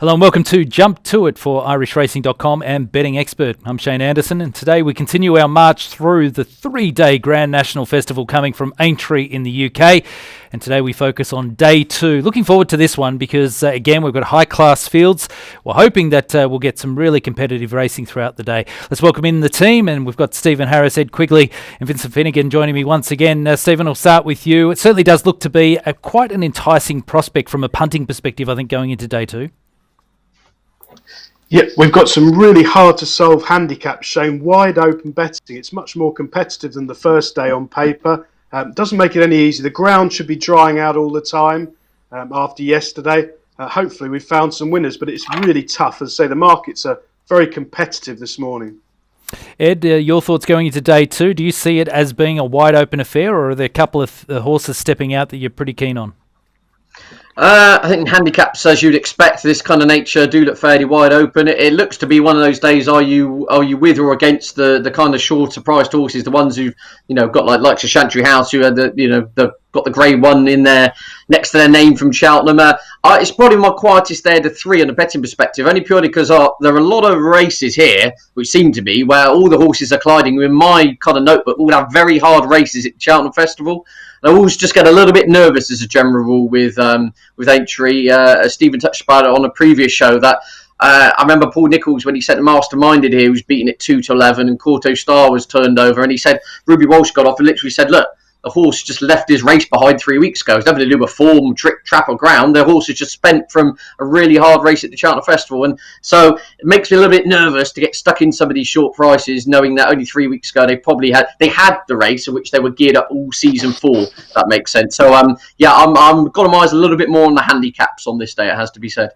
Hello and welcome to Jump To It for IrishRacing.com and Betting Expert. I'm Shane Anderson, and today we continue our march through the 3-day Grand National Festival coming from Aintree in the UK. And today we focus on day 2. Looking forward to this one because, again, we've got high-class fields. We're hoping that we'll get some really competitive racing throughout the day. Let's welcome in the team, and we've got Stephen Harris, Ed Quigley and Vincent Finegan joining me once again. Stephen, I'll start with you. It certainly does look to be quite an enticing prospect from a punting perspective, I think, going into day 2. Yeah, we've got some really hard to solve handicaps showing wide open betting. It's much more competitive than the first day on paper. Doesn't make it any easier. The ground should be drying out all the time after yesterday. Hopefully we've found some winners, but it's really tough. As I say, the markets are very competitive this morning. Ed, your thoughts going into day 2? Do you see it as being a wide open affair, or are there a couple of horses stepping out that you're pretty keen on? I think handicaps, as you'd expect, this kind of nature do look fairly wide open. It looks to be one of those days. Are you with or against the kind of shorter priced horses, the ones who've got like a Chantry House, who had got the Grade 1 in there next to their name from Cheltenham. It's probably my quietest day of the 3 on a betting perspective, only purely because there are a lot of races here, which seem to be where all the horses are colliding. In my kind of notebook, we'll have very hard races at the Cheltenham Festival. I always just get a little bit nervous as a general rule with Aintree. Stephen touched about it on a previous show that I remember Paul Nicholls, when he said Masterminded here, was beaten at 2-11 and Corto Star was turned over, and he said Ruby Walsh got off and literally said, look, the horse just left his race behind 3 weeks ago. It's nothing to do with form, trick, trap or ground. The horse has just spent from a really hard race at the Cheltenham Festival. And so it makes me a little bit nervous to get stuck in some of these short prices, knowing that only 3 weeks ago they had the race in which they were geared up all season for. If that makes sense. So I'm got my eyes a little bit more on the handicaps on this day, it has to be said.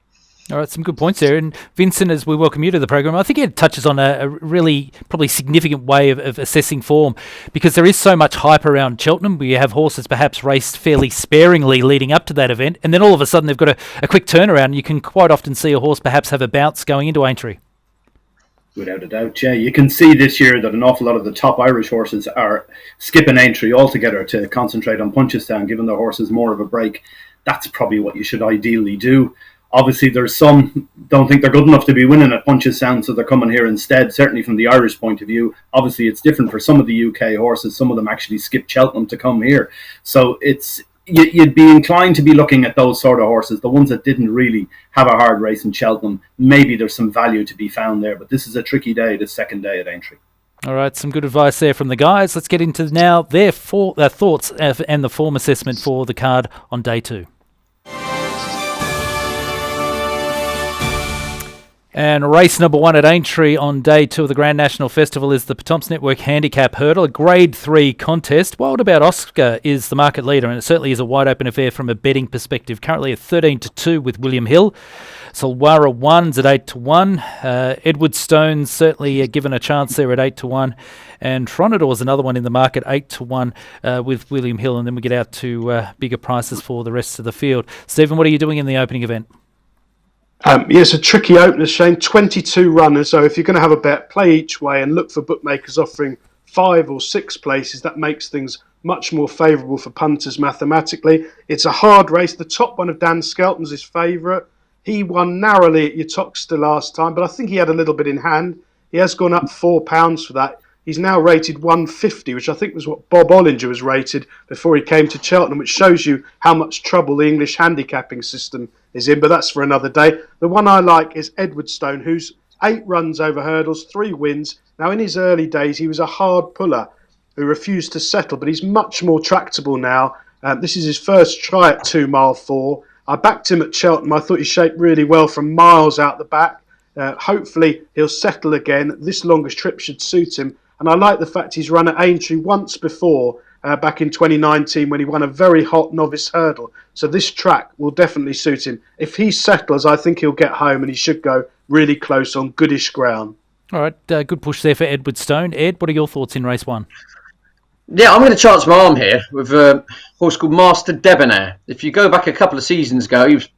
All right, some good points there. And Vincent, as we welcome you to the program, I think it touches on a really probably significant way of assessing form, because there is so much hype around Cheltenham. We have horses perhaps raced fairly sparingly leading up to that event, and then all of a sudden they've got a quick turnaround. You can quite often see a horse perhaps have a bounce going into Aintree. Without a doubt, yeah. You can see this year that an awful lot of the top Irish horses are skipping Aintree altogether to concentrate on Punchestown, giving their horses more of a break. That's probably what you should ideally do. Obviously, there's some don't think they're good enough to be winning at Punchestown, so they're coming here instead, certainly from the Irish point of view. Obviously, it's different for some of the UK horses. Some of them actually skip Cheltenham to come here. So you'd be inclined to be looking at those sort of horses, the ones that didn't really have a hard race in Cheltenham. Maybe there's some value to be found there, but this is a tricky day, the second day at Aintree. All right, some good advice there from the guys. Let's get into now their thoughts and the form assessment for the card on day 2. And race number 1 at Aintree on day 2 of the Grand National Festival is the Pertemps Network Handicap Hurdle, a Grade 3 contest. Wilde About Oscar is the market leader, and it certainly is a wide open affair from a betting perspective. Currently at 13-2 with William Hill. Solwara 1's at 8-1. Edward Stone's certainly given a chance there at 8-1. And Tronador's another one in the market, 8-1 with William Hill. And then we get out to bigger prices for the rest of the field. Stephen, what are you doing in the opening event? It's a tricky opener, Shane. 22 runners, so if you're going to have a bet, play each way and look for bookmakers offering 5 or 6 places. That makes things much more favourable for punters mathematically. It's a hard race. The top one of Dan Skelton's his favourite. He won narrowly at Utoxeter last time, but I think he had a little bit in hand. He has gone up £4 for that. He's now rated 150, which I think was what Bob Ollinger was rated before he came to Cheltenham, which shows you how much trouble the English handicapping system is in, but that's for another day. The one I like is Edward Stone, who's 8 runs over hurdles, 3 wins. Now, in his early days, he was a hard puller who refused to settle, but he's much more tractable now. This is his first try at 2 mile 4. I backed him at Cheltenham. I thought he shaped really well from miles out the back. Hopefully, he'll settle again. This longest trip should suit him. And I like the fact he's run at Aintree once before, back in 2019 when he won a very hot novice hurdle. So this track will definitely suit him. If he settles, I think he'll get home and he should go really close on goodish ground. All right, good push there for Edward Stone. Ed, what are your thoughts in race 1? Yeah, I'm going to chance my arm here with a horse called Master Debonair. If you go back a couple of seasons ago, he was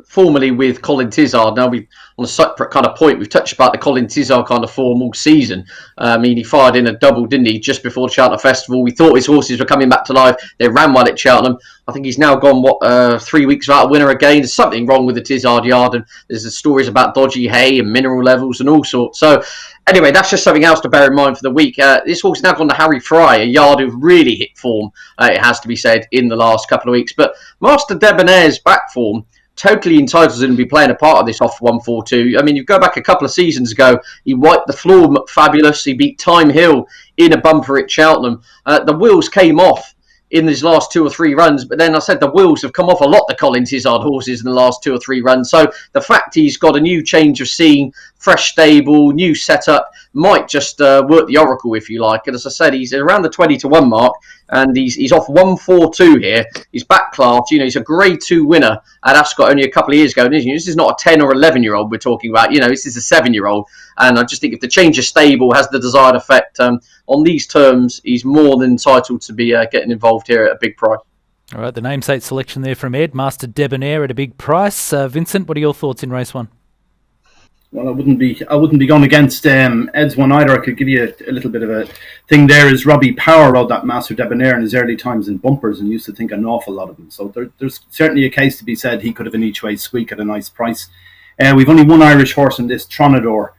formerly with Colin Tizard. Now, on a separate kind of point, we've touched about the Colin Tizard kind of form all season. I mean, he fired in a double, didn't he, just before the Cheltenham Festival. We thought his horses were coming back to life. They ran well at Cheltenham. I think he's now gone, 3 weeks without a winner again. There's something wrong with the Tizard yard, and there's stories about dodgy hay and mineral levels and all sorts. So, anyway, that's just something else to bear in mind for the week. This horse now gone to Harry Fry, a yard who've really hit form, it has to be said, in the last couple of weeks. But Master Debonair's back form totally entitles him to be playing a part of this off 142. I mean, you go back a couple of seasons ago, he wiped the floor fabulous. He beat Time Hill in a bumper at Cheltenham. The wheels came off in his last 2 or 3 runs, but then I said the wheels have come off a lot, the Colin Tizard horses, in the last 2 or 3 runs. So the fact he's got a new change of scene, fresh stable, new setup, might just work the oracle, if you like. And as I said, he's around the 20-1 mark, and he's off 142 here. He's back class. He's a Grade 2 winner at Ascot only a couple of years ago. This is not a 10 or 11-year-old we're talking about. This is a 7-year-old. And I just think if the change of stable has the desired effect, on these terms, he's more than entitled to be getting involved here at a big price. All right, the namesake selection there from Ed, Master Debonair at a big price. Vincent, what are your thoughts in race 1? Well, I wouldn't be going against Ed's one either. I could give you a little bit of a thing there. Is Robbie Power rode that Master Debonair in his early times in bumpers and used to think an awful lot of him. So there's certainly a case to be said he could have an each way squeak at a nice price. We've only one Irish horse in this, Tronador.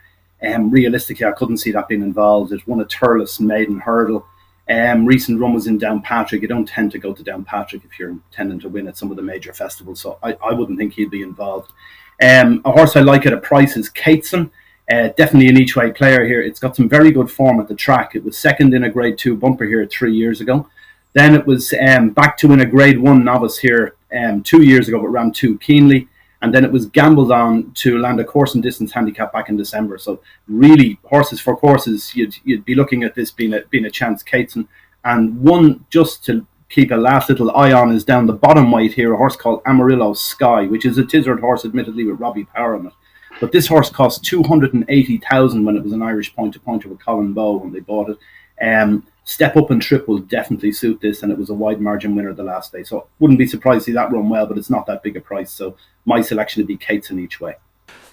Realistically, I couldn't see that being involved. It won a Turles maiden hurdle. Recent run was in Downpatrick. You don't tend to go to Downpatrick if you're intending to win at some of the major festivals. So I wouldn't think he'd be involved. A horse I like at a price is Cateson. Definitely an each way player here. It's got some very good form at the track. It was second in a Grade 2 bumper here 3 years ago. Then it was back to in a Grade 1 novice here 2 years ago, but ran 2 keenly. And then it was gambled on to land a course and distance handicap back in December. So really, horses for courses, you'd be looking at this being a chance, Cateson. And one just to keep a last little eye on is down the bottom weight here, a horse called Amarillo Sky, which is a Tizard horse, admittedly, with Robbie Power on it. But this horse cost $280,000 when it was an Irish point-to-pointer with Colin Bowe when they bought it. Step Up and Trip will definitely suit this, and it was a wide margin winner the last day. So wouldn't be surprised to see that run well, but it's not that big a price. So my selection would be Cateson each way.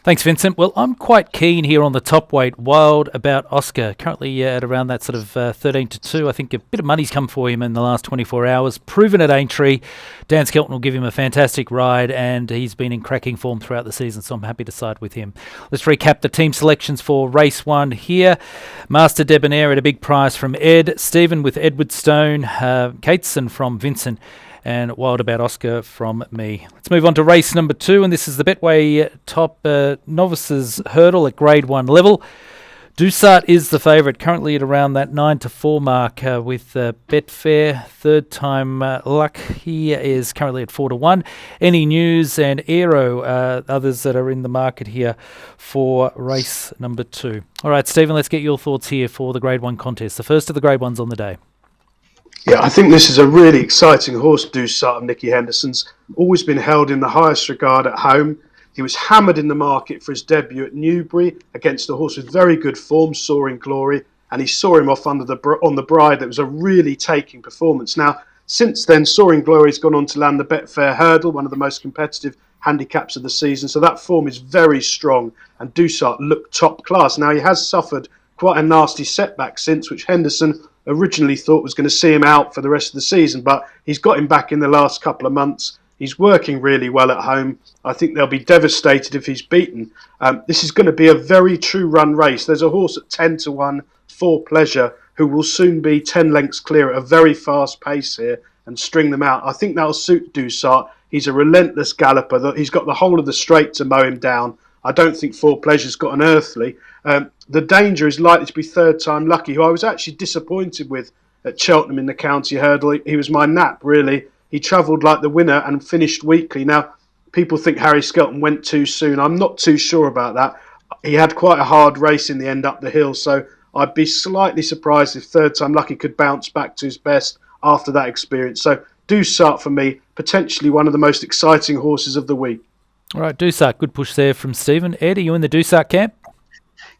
Thanks, Vincent. Well, I'm quite keen here on the top weight, Wilde About Oscar, currently at around that sort of 13-2. I think a bit of money's come for him in the last 24 hours. Proven at Aintree. Dan Skelton will give him a fantastic ride, and he's been in cracking form throughout the season, so I'm happy to side with him. Let's recap the team selections for race 1 here. Master Debonair at a big price from Ed. Stephen with Edwardstone. Cateson from Vincent. And Wilde About Oscar from me. Let's move on to race number 2, and this is the Betway top Novices Hurdle at Grade 1 level. Dusart is the favourite, currently at around that 9-4 mark with Betfair. Third time luck, he is currently at 4-1. Any News and Aero, others that are in the market here for race number 2. All right, Stephen, let's get your thoughts here for the Grade 1 contest, the first of the Grade 1s on the day. Yeah, I think this is a really exciting horse, Dusart of Nicky Henderson's. Always been held in the highest regard at home. He was hammered in the market for his debut at Newbury against a horse with very good form, Soaring Glory, and he saw him off on the Bride. It was a really taking performance. Now, since then, Soaring Glory has gone on to land the Betfair Hurdle, one of the most competitive handicaps of the season. So that form is very strong, and Dusart looked top class. Now, he has suffered quite a nasty setback since, which Henderson originally thought was going to see him out for the rest of the season, but he's got him back in the last couple of months. He's working really well at home. I think they'll be devastated if he's beaten. This is going to be a very true run race. There's a horse at 10-1 for Pleasure who will soon be 10 lengths clear at a very fast pace here and string them out. I think that'll suit Dusart. He's a relentless galloper. He's got the whole of the straight to mow him down. I don't think For Pleasure's got an earthly. The danger is likely to be Third Time Lucky, who I was actually disappointed with at Cheltenham in the County Hurdle. He was my nap, really. He travelled like the winner and finished weakly. Now, people think Harry Skelton went too soon. I'm not too sure about that. He had quite a hard race in the end up the hill, so I'd be slightly surprised if Third Time Lucky could bounce back to his best after that experience. So Dusart, for me, potentially one of the most exciting horses of the week. All right, Dusart, good push there from Stephen. Ed, are you in the Dusart camp?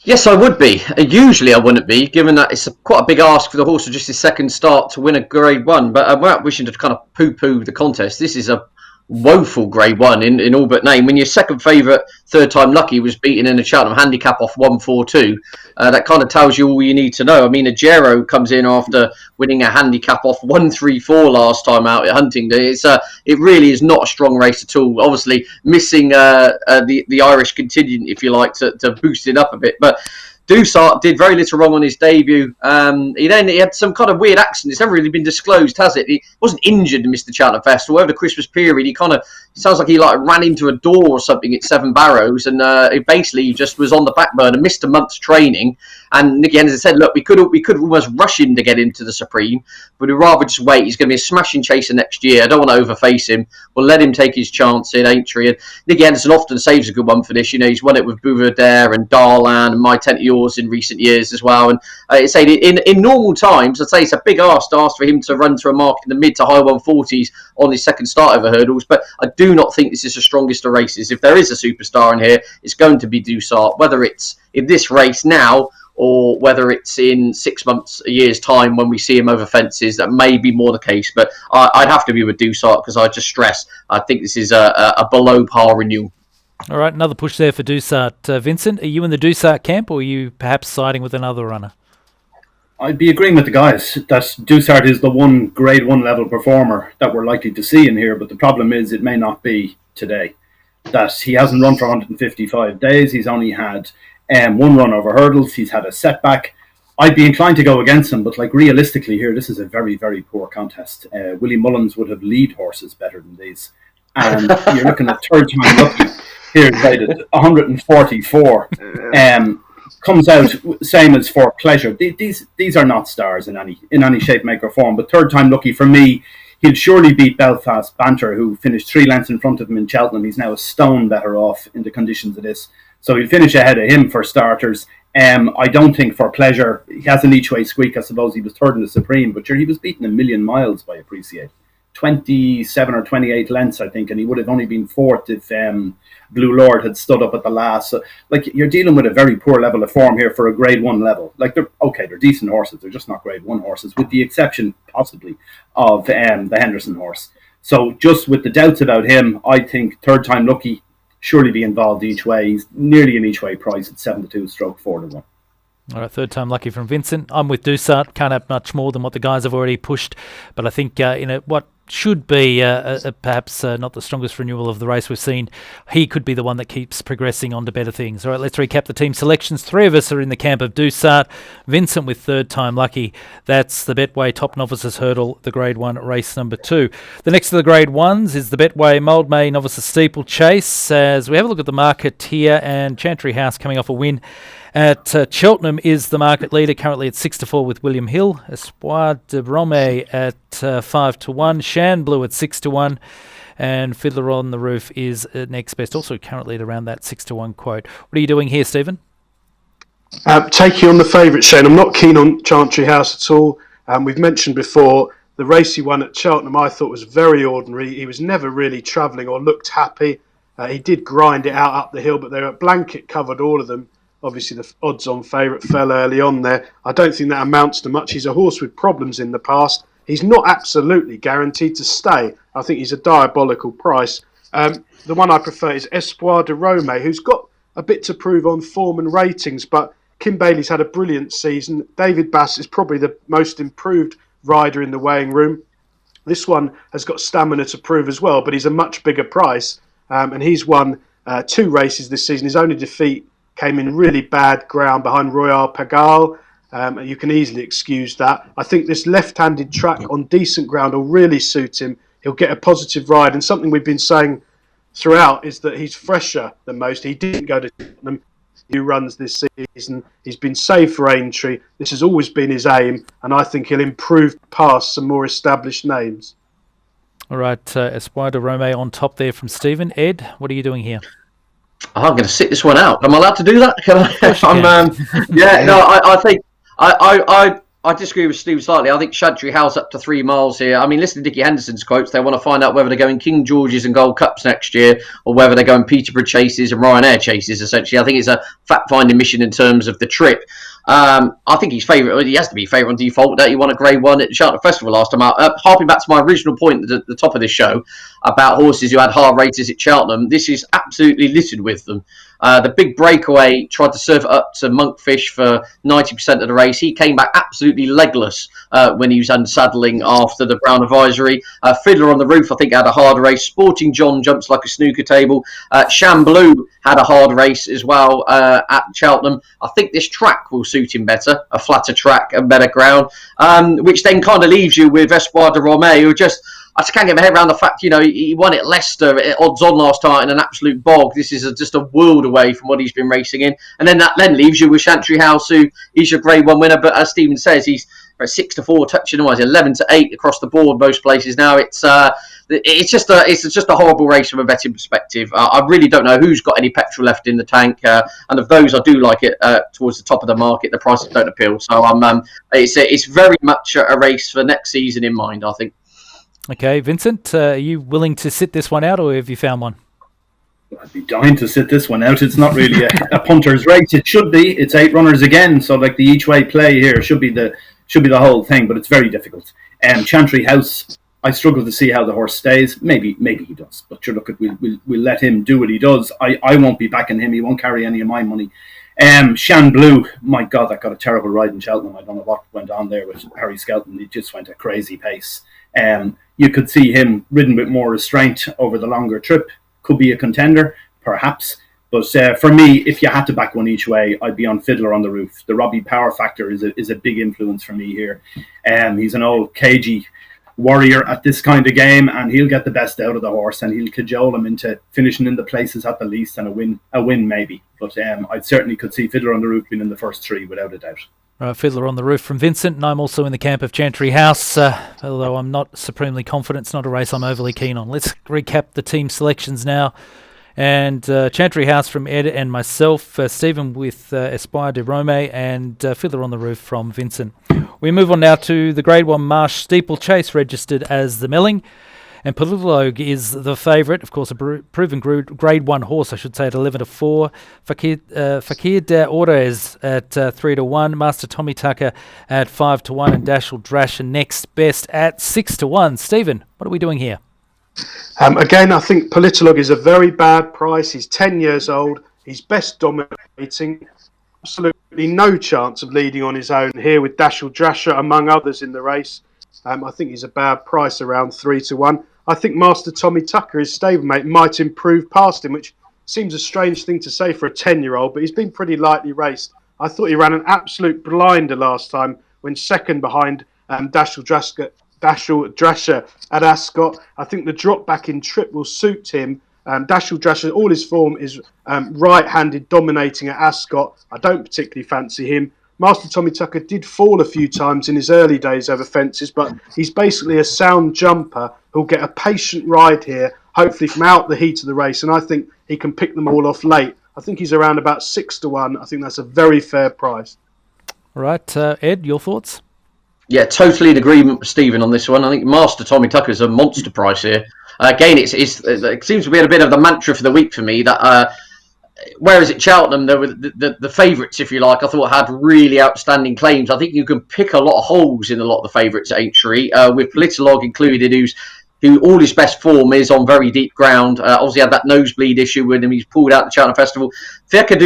Yes, I would be. Usually I wouldn't be, given that it's quite a big ask for the horse of just his second start to win a Grade 1. But without wishing to kind of poo-poo the contest, this is a woeful Grade 1 in all but name. When your second favourite, Third Time Lucky, was beaten in a Cheltenham handicap off 142, that kind of tells you all you need to know. I mean, Ajero comes in after winning a handicap off 134 last time out at Huntingdon. It really is not a strong race at all. Obviously, missing the Irish contingent, if you like, to boost it up a bit. But Dusart did very little wrong on his debut. He had some kind of weird accident. It's never really been disclosed, has it? He wasn't injured and missed the Cheltenham Festival. Over the Christmas period, it sounds like he ran into a door or something at Seven Barrows, and it basically just was on the back burner, missed a month's training. And Nicky Henderson said, look, we could almost rush him to get into the Supreme, but we'd rather just wait. He's going to be a smashing chaser next year. I don't want to overface him. We'll let him take his chance in Aintree. And Nicky Henderson often saves a good one for this. He's won it with Bouverdere and Darlan and My Tent Yours in recent years as well. And in normal times, I'd say it's a big ask for him to run to a mark in the mid to high 140s on his second start over hurdles. But I do not think this is the strongest of races. If there is a superstar in here, it's going to be Dusart, whether it's in this race now or whether it's in 6 months, a year's time when we see him over fences. That may be more the case, but I'd have to be with Dusart because I just stress I think this is a below par renewal. All right, another push there for Dusart. Vincent, are you in the Dusart camp, or are you perhaps siding with another runner? I'd be agreeing with the guys that Dusart is the one Grade 1 level performer that we're likely to see in here, but the problem is it may not be today. That he hasn't run for 155 days, he's only had one run over hurdles, he's had a setback. I'd be inclined to go against him, but realistically here, this is a very, very poor contest. Willie Mullins would have lead horses better than these. And you're looking at Third Time Lucky here, rated 144. Comes out same as For Pleasure. These are not stars in any shape, make or form. But Third Time Lucky, for me, he'll surely beat Belfast Banter, who finished 3 lengths in front of him in Cheltenham. He's now a stone better off in the conditions of this. So he'll finish ahead of him for starters. I don't think For Pleasure, he has an each way squeak. I suppose he was third in the Supreme, but he was beaten a million miles by Appreciate. 27 or 28 lengths, I think, and he would have only been fourth if Blue Lord had stood up at the last. So, you're dealing with a very poor level of form here for a Grade 1 level. They're decent horses. They're just not Grade 1 horses, with the exception, possibly, of the Henderson horse. So just with the doubts about him, I think Third Time Lucky surely be involved each way. He's nearly an each way price at 7-2 / 4-1. All right, Third Time Lucky from Vincent. I'm with Dusart. Can't have much more than what the guys have already pushed, but I think what should be perhaps not the strongest renewal of the race we've seen, he could be the one that keeps progressing on to better things. All right, let's recap the team selections. 3 of us are in the camp of Dusart. Vincent with Third Time Lucky. That's the Betway Top Novices Hurdle, the Grade 1 race number 2. The next of the Grade 1s is the Betway Mildmay Novices Steeple Chase. As we have a look at the market here, and Chantry House coming off a win at Cheltenham is the market leader, currently at 6-4 with William Hill. Espoir de Rome at 5-1. Shan Blue at 6-1. And Fiddler on the Roof is next best, also currently at around that 6-1 quote. What are you doing here, Stephen? Taking on the favourite, Shane. I'm not keen on Chantry House at all. We've mentioned before, the race he won at Cheltenham I thought was very ordinary. He was never really travelling or looked happy. He did grind it out up the hill, but they were blanket covered, all of them. Obviously, the odds-on favourite fell early on there. I don't think that amounts to much. He's a horse with problems in the past. He's not absolutely guaranteed to stay. I think he's a diabolical price. The one I prefer is Espoir de Rome, who's got a bit to prove on form and ratings, but Kim Bailey's had a brilliant season. David Bass is probably the most improved rider in the weighing room. This one has got stamina to prove as well, but he's a much bigger price, and he's won 2 races this season. His only defeat came in really bad ground behind Royal Pagal. You can easily excuse that. I think this left-handed track on decent ground will really suit him. He'll get a positive ride, and something we've been saying throughout is that he's fresher than most. He didn't go to Tottenham. He runs this season. He's been saved for Aintree. This has always been his aim, and I think he'll improve past some more established names. All right, Espoir de Rome on top there from Stephen. Ed, what are you doing here? I'm going to sit this one out. Am I allowed to do that? Can I? I think I disagree with Steve slightly. I think Chantry House up to 3 miles here. I mean, listen to Dickie Henderson's quotes. They want to find out whether they're going King George's and Gold Cups next year, or whether they're going Peterborough Chases and Ryanair Chases. Essentially, I think it's a fact-finding mission in terms of the trip. I think he's favourite. He has to be favourite on default. That he won a Grade 1 at the Cheltenham Festival last time out. Harping back to my original point at the top of this show about horses who had hard races at Cheltenham, this is absolutely littered with them. The big breakaway tried to serve it up to Monkfish for 90% of the race. He came back absolutely legless when he was unsaddling after the Brown advisory. Fiddler on the Roof, I think, had a hard race. Sporting John jumps like a snooker table. Shamblu had a hard race as well at Cheltenham. I think this track will suit him better, a flatter track and better ground, which then kind of leaves you with Espoir de Romay, who I just can't get my head around the fact, he won at Leicester at odds on last time in an absolute bog. This is just a world away from what he's been racing in. And then that leaves you with Chantry House, who is your Grade 1 winner. But as Stephen says, he's 6-4 touching, 11-8 across the board most places now. It's just a horrible race from a betting perspective. I really don't know who's got any petrol left in the tank, and of those I do like it towards the top of the market. The prices don't appeal, so it's very much a race for next season in mind, I think. Okay, Vincent, are you willing to sit this one out, or have you found one? I'd be dying to sit this one out. It's not really a punter's race. It should be. It's 8 runners again, so like the each way play here should be the whole thing, but it's very difficult. Chantry House, I struggle to see how the horse stays. Maybe he does, but sure, look, we'll let him do what he does. I won't be backing him. He won't carry any of my money. Shan Blue, my God, that got a terrible ride in Cheltenham. I don't know what went on there with Harry Skelton. He just went a crazy pace. You could see him ridden with more restraint over the longer trip. Could be a contender, perhaps. But for me, if you had to back one each way, I'd be on Fiddler on the Roof. The Robbie Power factor is a big influence for me here. He's an old cagey warrior at this kind of game, and he'll get the best out of the horse, and he'll cajole him into finishing in the places at the least, and a win maybe. But I certainly could see Fiddler on the Roof being in the first 3 without a doubt. Fiddler on the Roof from Vincent, and I'm also in the camp of Chantry House, although I'm not supremely confident. It's not a race I'm overly keen on. Let's recap the team selections now. And Chantry House from Ed and myself, Stephen with Espoir de Romay, and Fiddler on the Roof from Vincent. We move on now to the Grade 1 Marsh Steeple Chase, registered as the Melling. And Politologue is the favourite, of course, a proven Grade 1 horse, I should say, at 11-4. Fakir de Orders at 3-1. Master Tommytucker at 5-1. And Dashel Drasher next best at 6-1. Stephen, what are we doing here? Again, I think Politologue is a very bad price. He's 10 years old. He's best dominating. Absolutely no chance of leading on his own here with Dashel Drasher, among others in the race. I think he's a bad price around 3-1. I think Master Tommytucker, his stablemate, might improve past him, which seems a strange thing to say for a 10-year-old, but he's been pretty lightly raced. I thought he ran an absolute blinder last time when second behind Dashel Drasher at Ascot. I think the drop back in trip will suit him. Dashel Drasher, all his form is right-handed dominating at Ascot. I don't particularly fancy him. Master Tommytucker did fall a few times in his early days over fences, but he's basically a sound jumper who'll get a patient ride here, hopefully from out the heat of the race, and I think he can pick them all off late. I think he's around about 6-1. I think that's a very fair price. All right, Ed, your thoughts? Yeah, totally in agreement with Stephen on this one. I think Master Tommytucker is a monster price here. Again, it seems to be a bit of the mantra for the week for me that whereas at Cheltenham, there were the favourites, if you like, I thought had really outstanding claims. I think you can pick a lot of holes in a lot of the favourites at Aintree, with Politologue included, who all his best form is on very deep ground. Obviously had that nosebleed issue with him. He's pulled out the Cheltenham Festival. Fakir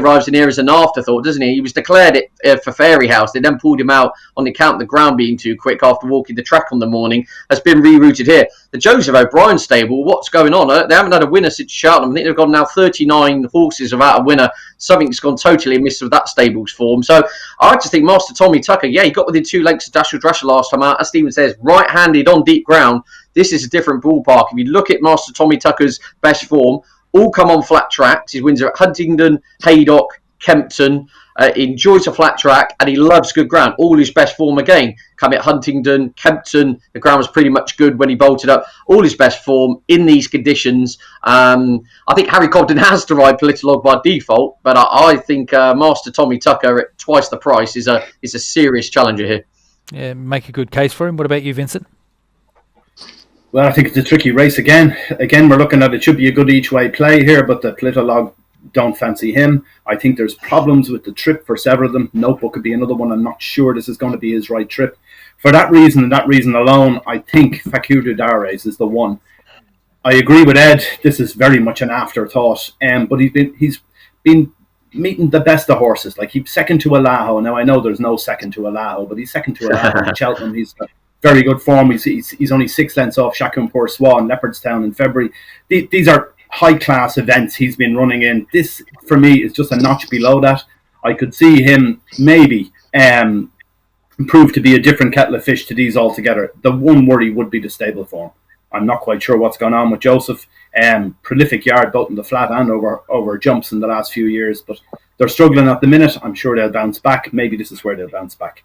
arrives in here as an afterthought, doesn't he? He was declared it for Fairy House. They then pulled him out on account of the ground being too quick after walking the track on the morning. Has been rerouted here. The Joseph O'Brien stable, what's going on? They haven't had a winner since Cheltenham. I think they've got now 39 horses without a winner. Something's gone totally amiss with that stable's form. So I just think Master Tommytucker, he got within 2 lengths of Dashel Drasher last time out. As Stephen says, right-handed on deep ground. This is a different ballpark. If you look at Master Tommytucker's best form, all come on flat tracks. His wins are at Huntingdon, Haydock, Kempton. He enjoys a flat track and he loves good ground. All his best form again. Coming at Huntingdon, Kempton, the ground was pretty much good when he bolted up. All his best form in these conditions. I think Harry Cobden has to ride Politologue by default, but I think Master Tommytucker at twice the price is a serious challenger here. Yeah, make a good case for him. What about you, Vincent? Well, I think it's a tricky race again. Again, we're looking at it should be a good each way play here, but the Politologue don't fancy him. I think there's problems with the trip for several of them. Notebook could be another one. I'm not sure this is going to be his right trip. For that reason and that reason alone, I think Fakir is the one. I agree with Ed. This is very much an afterthought, but he's been meeting the best of horses. Like, he's second to Alaho. Now, I know there's no second to Alaho, but he's second to Alaho at Cheltenham. He's got very good form. He's only 6 lengths off Shakunpur Swan, Leopardstown in February. These are high-class events he's been running in. This, for me, is just a notch below that. I could see him maybe prove to be a different kettle of fish to these altogether. The one worry would be the stable form. I'm not quite sure what's going on with Joseph. Prolific yard both in the flat and over jumps in the last few years, but they're struggling at the minute. I'm sure they'll bounce back. Maybe this is where they'll bounce back.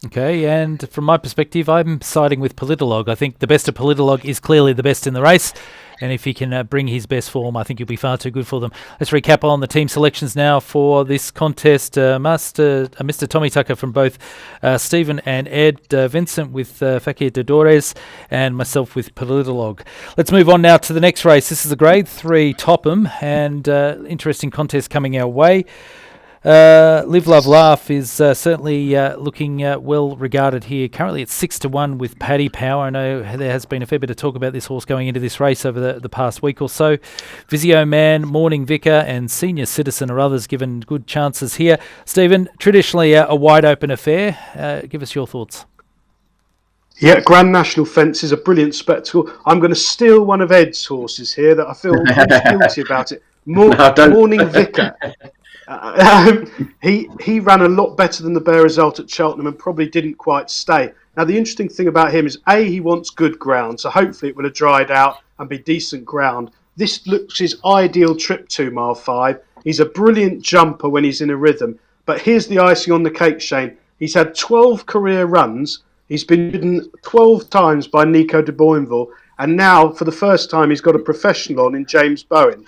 Okay, and from my perspective, I'm siding with Politologue. I think the best of Politologue is clearly the best in the race, and if he can bring his best form, I think he'll be far too good for them. Let's recap on the team selections now for this contest. Mr. Tommytucker from both Stephen and Ed, Vincent with Fakir Dodores, and myself with Politologue. Let's move on now to the next race. This is a Grade 3 Topham, and interesting contest coming our way. Live, Love, Laugh is certainly looking well regarded here. Currently it's 6-1 with Paddy Power. I know there has been a fair bit of talk about this horse going into this race over the past week or so. Visio Man, Morning Vicar and Senior Citizen are others given good chances here. Stephen, traditionally a wide open affair. Give us your thoughts. Yeah, Grand National Fence is a brilliant spectacle. I'm going to steal one of Ed's horses here that I feel almost guilty about it. Morning Vicar. He ran a lot better than the bare result at Cheltenham and probably didn't quite stay. Now, the interesting thing about him is, he wants good ground, so hopefully it will have dried out and be decent ground. This looks his ideal trip 2 mile 5. He's a brilliant jumper when he's in a rhythm. But here's the icing on the cake, Shane. He's had 12 career runs. He's been ridden 12 times by Nico de Boinville. And now, for the first time, he's got a professional on in James Bowen,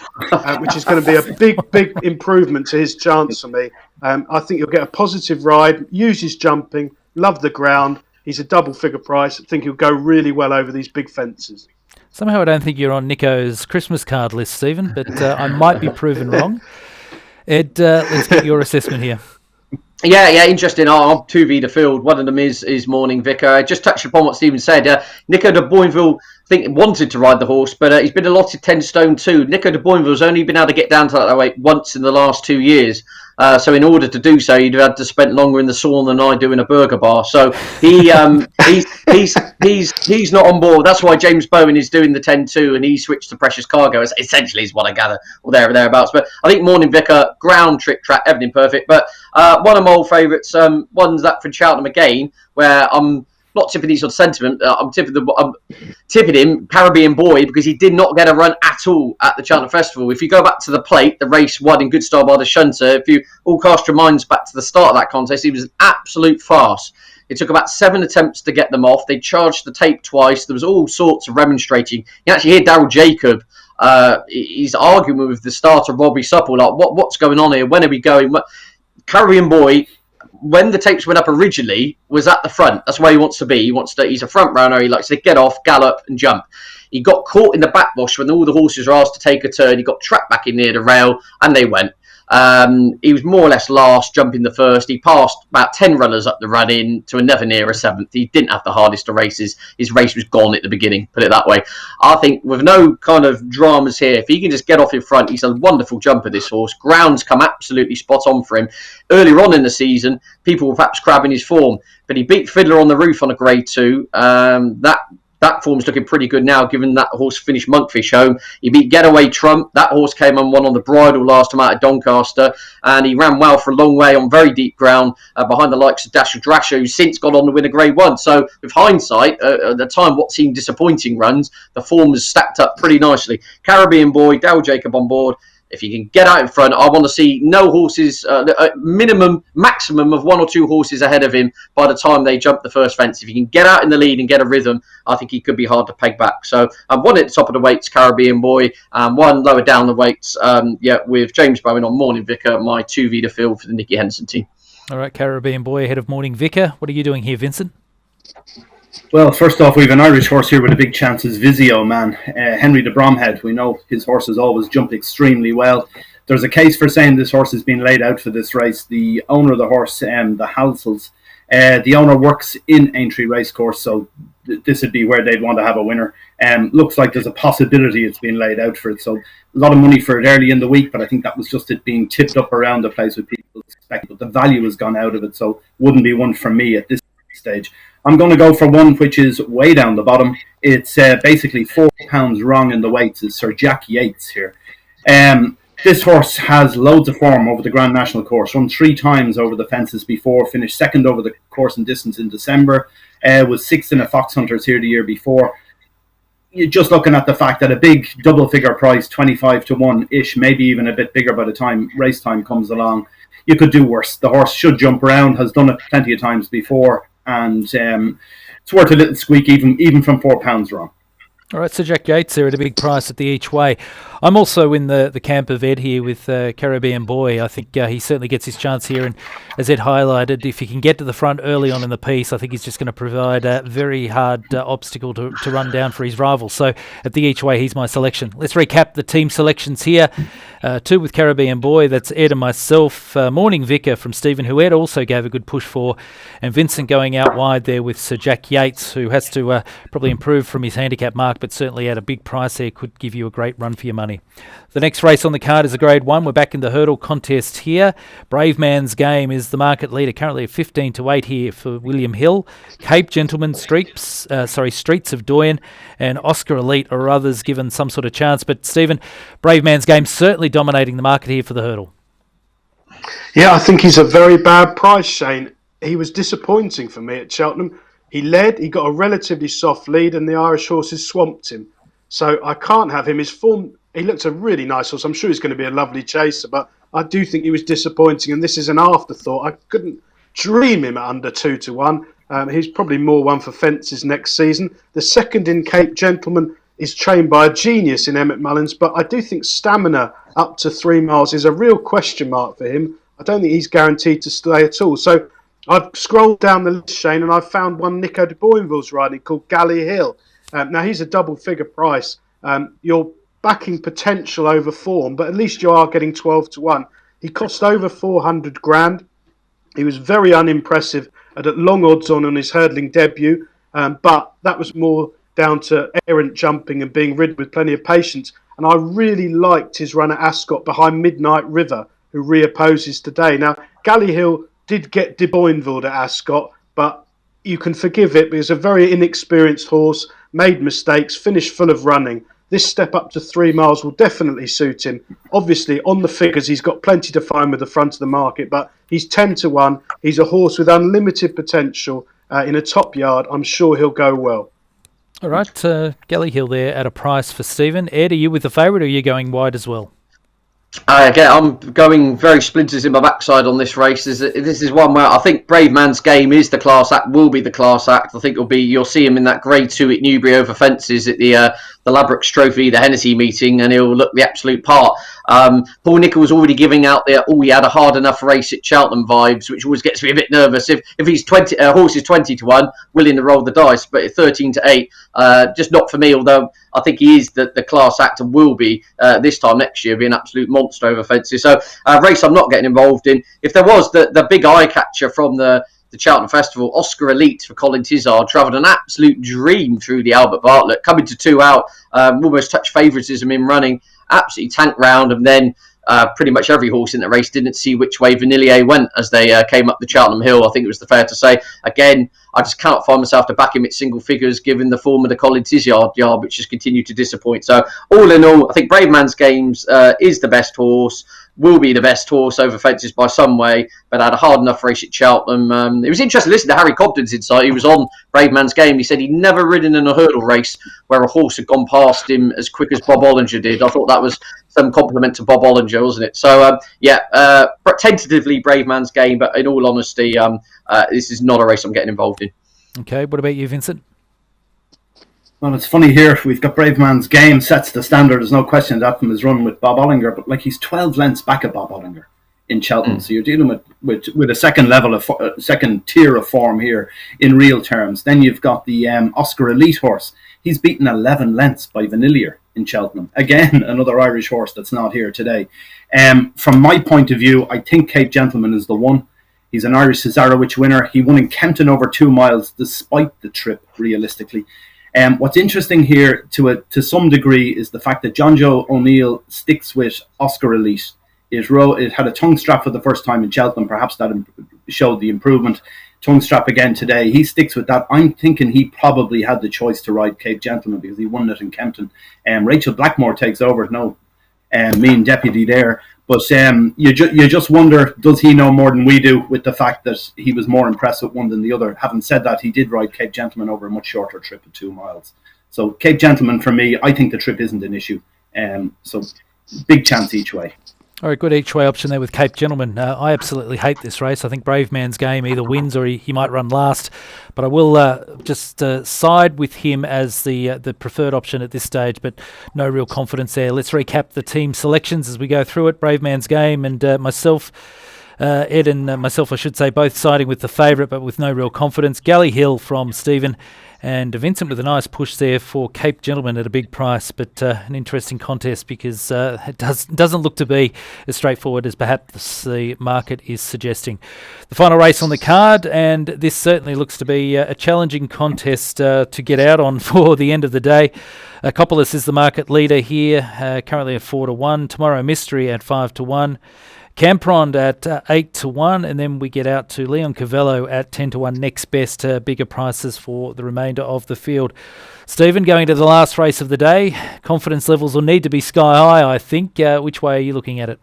which is going to be a big improvement to his chance for me. I think he'll get a positive ride, use his jumping, love the ground. He's a double-figure price. I think he'll go really well over these big fences. Somehow I don't think you're on Nico's Christmas card list, Stephen, but I might be proven wrong. Ed, let's get your assessment here. Yeah, interesting. I'm 2v the field. One of them is Morning Vicar. Just touched upon what Stephen said. Nico de Boinville, wanted to ride the horse, but he's been allotted 10 stone too. Nico de Boinville's only been able to get down to that weight once in the last 2 years. So in order to do so, you'd have had to spend longer in the sauna than I do in a burger bar. So he's not on board. That's why James Bowen is doing the 10-2 and he switched to Precious Cargo. Essentially is what I gather, or thereabouts. But I think Morning Vicar, ground, trick, track, everything perfect. But one of my old favourites, one's that for Cheltenham again, where I'm not tipping these on sentiment. I'm tipping him, Caribbean Boy, because he did not get a run at all at the Cheltenham Festival. If you go back to the plate, the race won in good style by the shunter. If you all cast your minds back to the start of that contest, he was an absolute farce. It took about 7 attempts to get them off. They charged the tape twice. There was all sorts of remonstrating. You actually hear Daryl Jacob. He's arguing with the starter, Robbie Supple, like, what's going on here? When are we going? Caribbean Boy, when the tapes went up originally, was at the front. That's where he wants to be. He's a front runner. He likes to get off, gallop, and jump. He got caught in the backwash when all the horses were asked to take a turn. He got trapped back in near the rail, and they went. He was more or less last, jumping the first. He passed about 10 runners up the run-in to a never near a 7th. He didn't have the hardest of races. His race was gone at the beginning, put it that way. I think with no kind of dramas here, if he can just get off in front, he's a wonderful jumper, this horse. Ground's come absolutely spot on for him. Earlier on in the season, people were perhaps crabbing his form, but he beat Fiddler on the Roof on a Grade 2. That form's looking pretty good now, given that horse finished Monkfish home. He beat Getaway Trump. That horse came and won on the bridle last time out at Doncaster. And he ran well for a long way on very deep ground behind the likes of Dashel Drasher, who's since gone on to win a Grade 1. So with hindsight, at the time what seemed disappointing runs, the form was stacked up pretty nicely. Caribbean Boy, Dale Jacob on board. If you can get out in front, I want to see no horses, maximum of 1 or 2 horses ahead of him by the time they jump the first fence. If you can get out in the lead and get a rhythm, I think he could be hard to peg back. So one at the top of the weights, Caribbean Boy, one lower down the weights, with James Bowen on Morning Vicar, my 2v to field for the Nicky Henderson team. All right, Caribbean Boy ahead of Morning Vicar. What are you doing here, Vincent? Well, first off, we have an Irish horse here with a big chance, is Visio Man. Henry de Bromhead. We know his horses always jump extremely well. there's a case for saying this horse has been laid out for this race. The owner of the horse, the Halsels, the owner works in Aintree Racecourse, so this would be where they'd want to have a winner. Looks like there's a possibility it's been laid out for it, so a lot of money for it early in the week, but I think that was just it being tipped up around the place with people expecting, but the value has gone out of it, so wouldn't be one for me at this stage. I'm going to go for one which is way down the bottom. It's basically £4 wrong in the weights. Is Sir Jack Yates here. This horse has loads of form over the Grand National course. Run 3 times over the fences before. Finished second over the course and distance in December. Was 6th in a Fox Hunters here the year before. You're just looking at the fact that a big double figure price, 25 to 1-ish, maybe even a bit bigger by the time race time comes along. You could do worse. The horse should jump around, has done it plenty of times before, and it's worth a little squeak even from £4 wrong. All right, so Jack Yates there at a big price at the each way. I'm also in the camp of Ed here with Caribbean Boy. I think he certainly gets his chance here, and as Ed highlighted, if he can get to the front early on in the piece, I think he's just going to provide a very hard obstacle to run down for his rival. So at the each way, he's my selection. Let's recap the team selections here. 2 with Caribbean Boy, that's Ed and myself. Morning Vicar from Stephen, who Ed also gave a good push for, and Vincent going out wide there with Sir Jack Yates, who has to probably improve from his handicap mark, but certainly at a big price there could give you a great run for your money. The next race on the card is a Grade 1. We're back in the hurdle contest here. Brave Man's Game is the market leader, currently at 15 to 8 here for William Hill. Cape Gentleman, Streets of Doyen, and Oscar Elite are others given some sort of chance. But Stephen, Brave Man's Game certainly dominating the market here for the hurdle. Yeah, I think he's a very bad price, Shane. He was disappointing for me at Cheltenham. He led, he got a relatively soft lead, and the Irish horses swamped him. So I can't have him. His form, he looked a really nice horse. I'm sure he's going to be a lovely chaser, but I do think he was disappointing, and this is an afterthought. I couldn't dream him at under 2 to 1. He's probably more one for fences next season. The second in Cape Gentleman is trained by a genius in Emmett Mullins, but I do think stamina up to 3 miles is a real question mark for him. I don't think he's guaranteed to stay at all. So I've scrolled down the list, Shane, and I've found one Nico de Boinville's riding called Galley Hill. Now, he's a double-figure price. You're backing potential over form, but at least you are getting 12 to 1. He cost over 400 grand. He was very unimpressive at long odds on his hurdling debut, but that was more down to errant jumping and being ridden with plenty of patience. And I really liked his run at Ascot behind Midnight River, who reopposes today. Now, Galley Hill did get de Boinville at Ascot, but you can forgive it because a very inexperienced horse, made mistakes, finished full of running. This step up to 3 miles will definitely suit him. Obviously, on the figures, he's got plenty to find with the front of the market, but he's 10 to 1. He's a horse with unlimited potential in a top yard. I'm sure he'll go well. All right, Galley Hill there at a price for Stephen. Ed, are you with the favourite, or are you going wide as well? Again, I'm going very splinters in my backside on this race. This is one where I think Brave Man's Game is the class act, will be the class act. I think you'll see him in that Grade 2 at Newbury over fences at the Ladbrokes Trophy, the Hennessy meeting, and he'll look the absolute part. Paul Nicholls already giving out there, he had a hard enough race at Cheltenham vibes, which always gets me a bit nervous. If he's horse is 20 to 1, willing to roll the dice, but at 13 to 8, just not for me, although I think he is the class act and will be this time next year, be an absolute monster over fences. So race I'm not getting involved in. If there was the big eye catcher from the Cheltenham Festival, Oscar Elite for Colin Tizard, travelled an absolute dream through the Albert Bartlett, coming to 2 out, almost touched favouritism in running, absolutely tanked round, and then pretty much every horse in the race didn't see which way Vanillier went as they came up the Cheltenham Hill. I think it was fair to say. Again, I just can't find myself to back him at single figures given the form of the Colin Tizard yard, which has continued to disappoint. So all in all, I think Brave Man's Games is the best horse, will be the best horse over fences by some way, but had a hard enough race at Cheltenham. It was interesting to listen to Harry Cobden's insight. He was on Brave Man's Game. He said he'd never ridden in a hurdle race where a horse had gone past him as quick as Bob Ollinger did. I thought that was some compliment to Bob Ollinger, wasn't it? So, tentatively Brave Man's Game, but in all honesty, this is not a race I'm getting involved in. Okay, what about you, Vincent? Well, it's funny here. We've got Brave Man's Game sets the standard. There's no question that from his run with Bob Ollinger, but he's 12 lengths back at Bob Ollinger in Cheltenham. So you're dealing with a second tier of form here in real terms. Then you've got the Oscar Elite horse. He's beaten 11 lengths by Vanillier in Cheltenham. Again, another Irish horse that's not here today. From my point of view, I think Cape Gentleman is the one. He's an Irish Cesarewitch winner. He won in Kempton over 2 miles despite the trip, realistically. What's interesting here to some degree is the fact that John Joe O'Neill sticks with Oscar Elite. It had a tongue strap for the first time in Cheltenham. Perhaps that showed the improvement. Tongue strap again today. He sticks with that. I'm thinking he probably had the choice to ride Cape Gentleman because he won it in Kempton. Rachel Blackmore takes over. No, mean deputy there. But you just wonder, does he know more than we do with the fact that he was more impressed with one than the other? Having said that, he did ride Cape Gentleman over a much shorter trip of 2 miles. So Cape Gentleman, for me, I think the trip isn't an issue. So big chance each way. All right, good each way option there with Cape Gentleman. I absolutely hate this race. I think Brave Man's Game either wins or he might run last. But I will just side with him as the preferred option at this stage, but no real confidence there. Let's recap the team selections as we go through it. Brave Man's Game and myself, Ed and myself, I should say, both siding with the favourite, but with no real confidence. Galley Hill from Stephen. And Vincent with a nice push there for Cape Gentleman at a big price, but an interesting contest because it doesn't look to be as straightforward as perhaps the market is suggesting. The final race on the card, and this certainly looks to be a challenging contest to get out on for the end of the day. Coppolis is the market leader here, currently at 4-1. Tomorrow Mystery at 5-1. Camprond at 8-1, and then we get out to Leon Cavello at 10-1. Next best, bigger prices for the remainder of the field. Stephen, going to the last race of the day, confidence levels will need to be sky high, I think. Which way are you looking at it?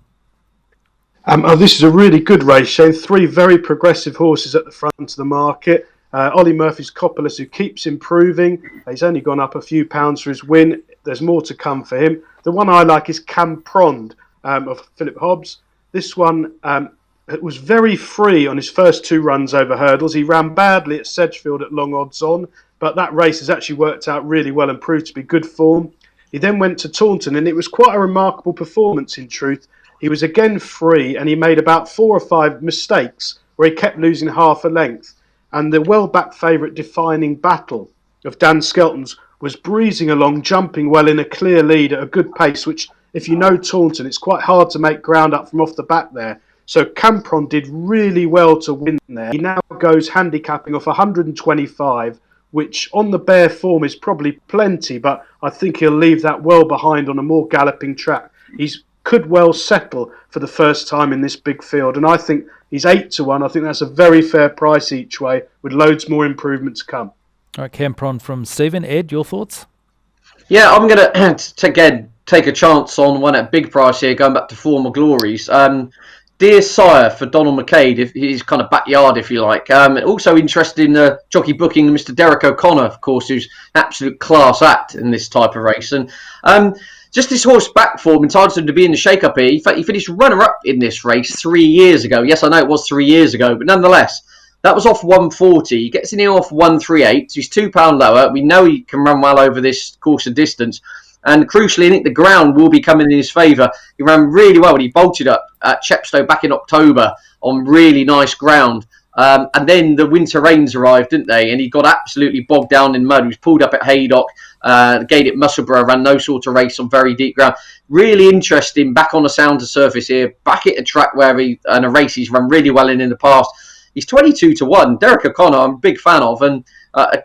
This is a really good race, Shane. 3 very progressive horses at the front of the market. Ollie Murphy's Coppolis, who keeps improving. He's only gone up a few pounds for his win. There's more to come for him. The one I like is Camprond of Philip Hobbs. This one was very free on his first 2 runs over hurdles. He ran badly at Sedgefield at long odds on, but that race has actually worked out really well and proved to be good form. He then went to Taunton, and it was quite a remarkable performance in truth. He was again free, and he made about 4 or 5 mistakes where he kept losing half a length. And the well-backed favourite Defining Battle of Dan Skelton's was breezing along, jumping well in a clear lead at a good pace, which, if you know Taunton, it's quite hard to make ground up from off the back there. So Campron did really well to win there. He now goes handicapping off 125, which on the bare form is probably plenty, but I think he'll leave that well behind on a more galloping track. He could well settle for the first time in this big field, and I think he's 8-1. I think that's a very fair price each way, with loads more improvement to come. All right, Campron from Stephen. Ed, your thoughts? Yeah, I'm going to take a chance on one at big price here, going back to former glories. Dear Sire for Donald McCabe, if his kind of backyard, if you like. Also interested in jockey booking Mr. Derek O'Connor, of course, who's an absolute class act in this type of race. And just this horse back form entitles him to be in the shake-up here. In fact, he finished runner-up in this race 3 years ago. Yes, I know it was 3 years ago, but nonetheless, that was off 140. He gets in here off 138. So he's £2 lower. We know he can run well over this course of distance. And crucially, I think the ground will be coming in his favour. He ran really well when he bolted up at Chepstow back in October on really nice ground. And then the winter rains arrived, didn't they? And he got absolutely bogged down in mud. He was pulled up at Haydock, the gate at Musselburgh, ran no sort of race on very deep ground. Really interesting, back on a sounder surface here, back at a track where and a race he's run really well in the past. He's 22-1. Derek O'Connor, I'm a big fan of, and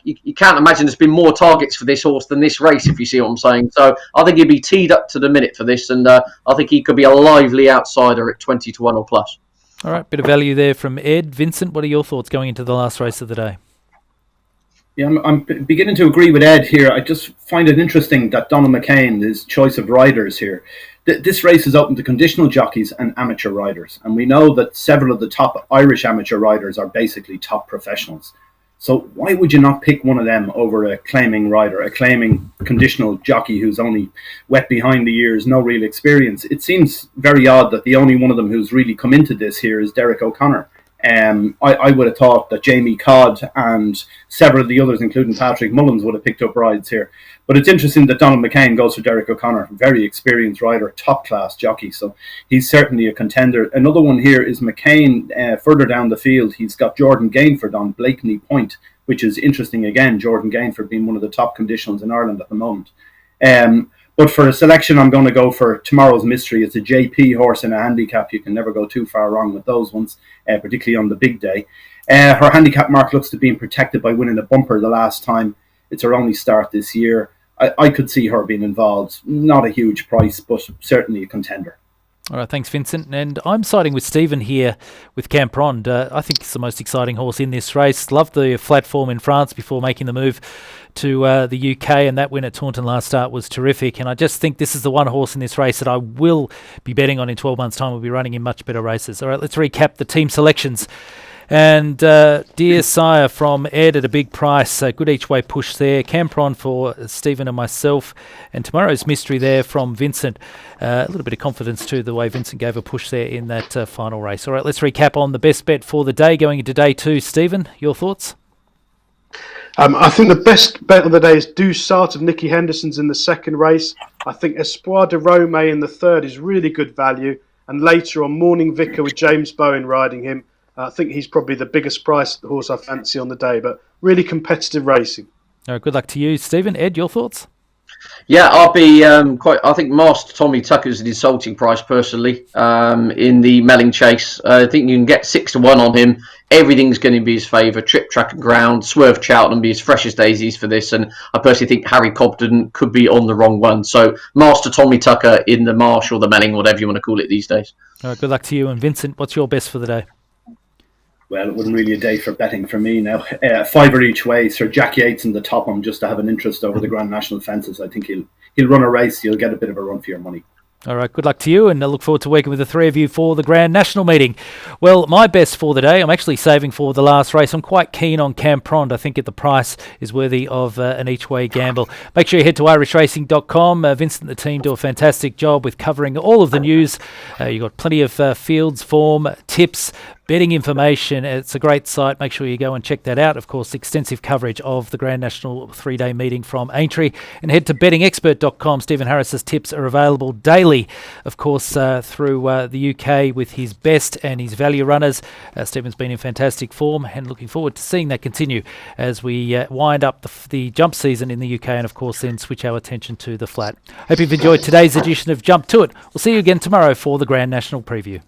you can't imagine there's been more targets for this horse than this race, if you see what I'm saying. So I think he'd be teed up to the minute for this, and I think he could be a lively outsider at 20-1 or plus. All right, bit of value there from Ed. Vincent, what are your thoughts going into the last race of the day? Yeah, I'm beginning to agree with Ed here. I just find it interesting that Donald McCain, his choice of riders here. This race is open to conditional jockeys and amateur riders. And we know that several of the top Irish amateur riders are basically top professionals. So why would you not pick one of them over a claiming rider, a claiming conditional jockey who's only wet behind the ears, no real experience? It seems very odd that the only one of them who's really come into this here is Derek O'Connor. I would have thought that Jamie Codd and several of the others, including Patrick Mullins, would have picked up rides here. But it's interesting that Donald McCain goes for Derek O'Connor, very experienced rider, top-class jockey, so he's certainly a contender. Another one here is McCain. Further down the field, he's got Jordan Gainford on Blakeney Point, which is interesting again, Jordan Gainford being one of the top conditionals in Ireland at the moment. But for a selection, I'm going to go for Tomorrow's Mystery. It's a JP horse in a handicap. You can never go too far wrong with those ones, particularly on the big day. Her handicap mark looks to be protected by winning a bumper the last time. It's her only start this year. I could see her being involved. Not a huge price, but certainly a contender. All right, thanks, Vincent. And I'm siding with Stephen here with Camprond. I think it's the most exciting horse in this race. Loved the flat form in France before making the move to the UK, and that win at Taunton last start was terrific. And I just think this is the one horse in this race that I will be betting on in 12 months' time. We'll be running in much better races. All right, let's recap the team selections. And Dear Sire from Ed at a big price. Good each way push there. Campron for Stephen and myself. And Tomorrow's Mystery there from Vincent. A little bit of confidence too, the way Vincent gave a push there in that final race. All right, let's recap on the best bet for the day going into day 2. Stephen, your thoughts? I think the best bet of the day is Dusart of Nicky Henderson's in the second race. I think Espoir de Rome in the third is really good value. And later on, Morning Vicar with James Bowen riding him. I think he's probably the biggest price horse I fancy on the day, but really competitive racing. All right, good luck to you, Stephen. Ed, your thoughts? Yeah, I'll be I think Master Tommytucker is an insulting price personally in the Melling Chase. I think you can get 6-1 on him. Everything's going to be his favour. Trip, track and ground. Swerve Cheltenham be as fresh as daisies for this. And I personally think Harry Cobden could be on the wrong one. So Master Tommytucker in the Marsh or the Melling, whatever you want to call it these days. All right, good luck to you. And Vincent, what's your best for the day? Well, it wasn't really a day for betting for me now. Fiver each way. Sir Jack Yates in the Topham just to have an interest over the Grand National fences. I think he'll run a race. You'll get a bit of a run for your money. All right, good luck to you, and I look forward to working with the three of you for the Grand National meeting. Well, my best for the day, I'm actually saving for the last race. I'm quite keen on Camprond. I think the price is worthy of an each-way gamble. Make sure you head to irishracing.com. Vincent and the team do a fantastic job with covering all of the news. You've got plenty of fields, form, tips, betting information. It's a great site. Make sure you go and check that out. Of course, extensive coverage of the Grand National 3-day meeting from Aintree. And head to bettingexpert.com. Stephen Harris's tips are available daily, of course, through the UK with his best and his value runners. Stephen's been in fantastic form and looking forward to seeing that continue as we wind up the jump season in the UK and, of course, then switch our attention to the flat. Hope you've enjoyed today's edition of Jump To It. We'll see you again tomorrow for the Grand National preview.